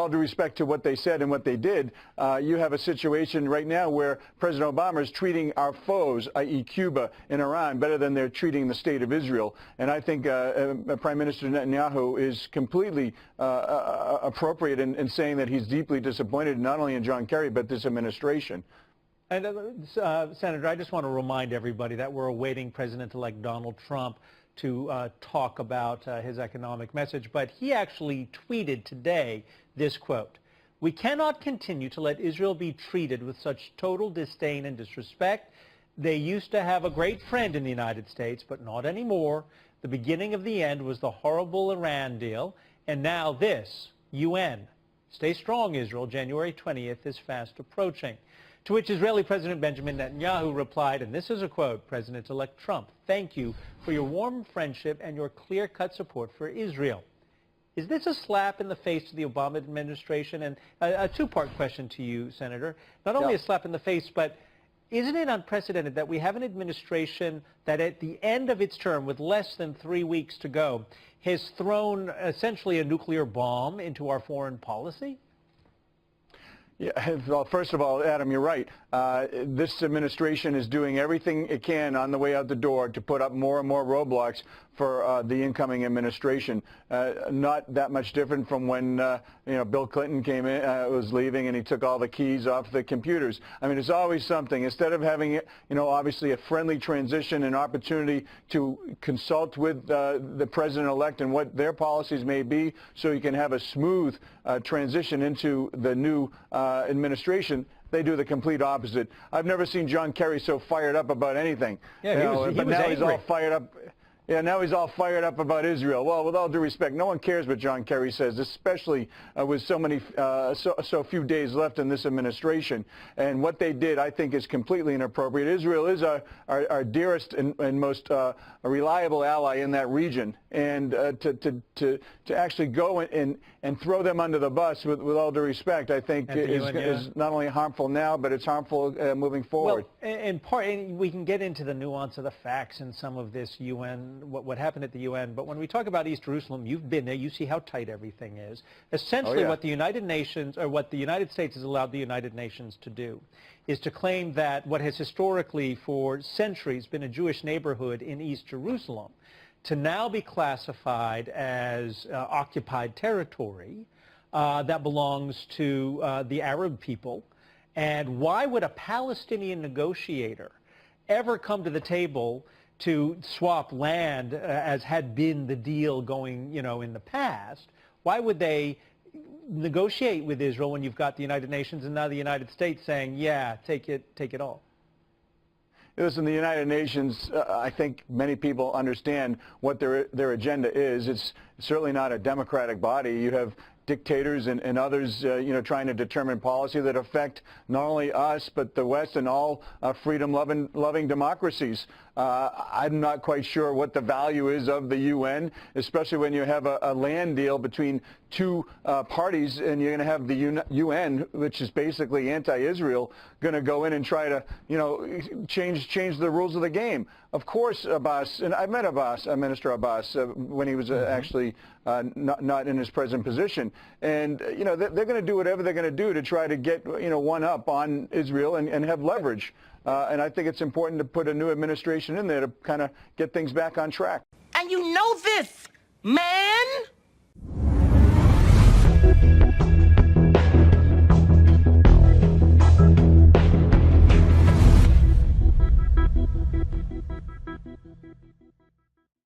all due respect to what they said and what they did, you have a situation right now where President Obama is treating our foes, i.e. Cuba and Iran, better than they're treating the state of Israel. And I think Prime Minister Netanyahu is completely appropriate in saying that he's deeply disappointed not only in John Kerry, but this administration. And Senator, I just want to remind everybody that we're awaiting President-elect Donald Trump to talk about his economic message, but he actually tweeted today this quote: "We cannot continue to let Israel be treated with such total disdain and disrespect. They used to have a great friend in the United States, but not anymore. The beginning of the end was the horrible Iran deal, and now this, UN. Stay strong, Israel. January 20th is fast approaching." To which Israeli President Benjamin Netanyahu replied, and this is a quote, "President-elect Trump, thank you for your warm friendship and your clear-cut support for Israel." Is this a slap in the face to the Obama administration? And a two-part question to you, Senator. Not only a slap in the face, but isn't it unprecedented that we have an administration that at the end of its term, with less than 3 weeks to go, has thrown essentially a nuclear bomb into our foreign policy? Yeah, well, first of all, Adam, you're right. This administration is doing everything it can on the way out the door to put up more and more roadblocks for the incoming administration. Not that much different from when Bill Clinton came in, was leaving, and he took all the keys off the computers. I mean, it's always something. Instead of having obviously a friendly transition and opportunity to consult with the president-elect and what their policies may be, so you can have a smooth transition into the new administration, they do the complete opposite. I've never seen John Kerry so fired up about anything. Yeah, he was now angry. He's all fired up. Yeah, now he's all fired up about Israel. Well, with all due respect, no one cares what John Kerry says, especially with so few days left in this administration. And what they did, I think, is completely inappropriate. Israel is our dearest and most reliable ally in that region. And to actually go and throw them under the bus, with all due respect, I think is not only harmful now, but it's harmful moving forward. Well, in part, and we can get into the nuance of the facts and some of this UN, what happened at the UN, but when we talk about East Jerusalem, you've been there, you see how tight everything is. Essentially, what the United Nations, or what the United States has allowed the United Nations to do, is to claim that what has historically for centuries been a Jewish neighborhood in East Jerusalem, to now be classified as occupied territory that belongs to the Arab people. And why would a Palestinian negotiator ever come to the table to swap land, as had been the deal going, in the past? Why would they negotiate with Israel when you've got the United Nations and now the United States saying, yeah, take it all? Listen, the United Nations, I think many people understand what their agenda is. It's certainly not a democratic body. You have dictators and others, trying to determine policy that affect not only us, but the West and all freedom-loving democracies. I'm not quite sure what the value is of the UN, especially when you have a land deal between two parties, and you're going to have the UN, which is basically anti-Israel, going to go in and try to, change the rules of the game. Of course, Abbas, and I've met Abbas, Minister Abbas, when he was actually not in his present position, and they're going to do whatever they're going to do to try to get one up on Israel and have leverage. And I think it's important to put a new administration in there to kind of get things back on track. And you know this, man.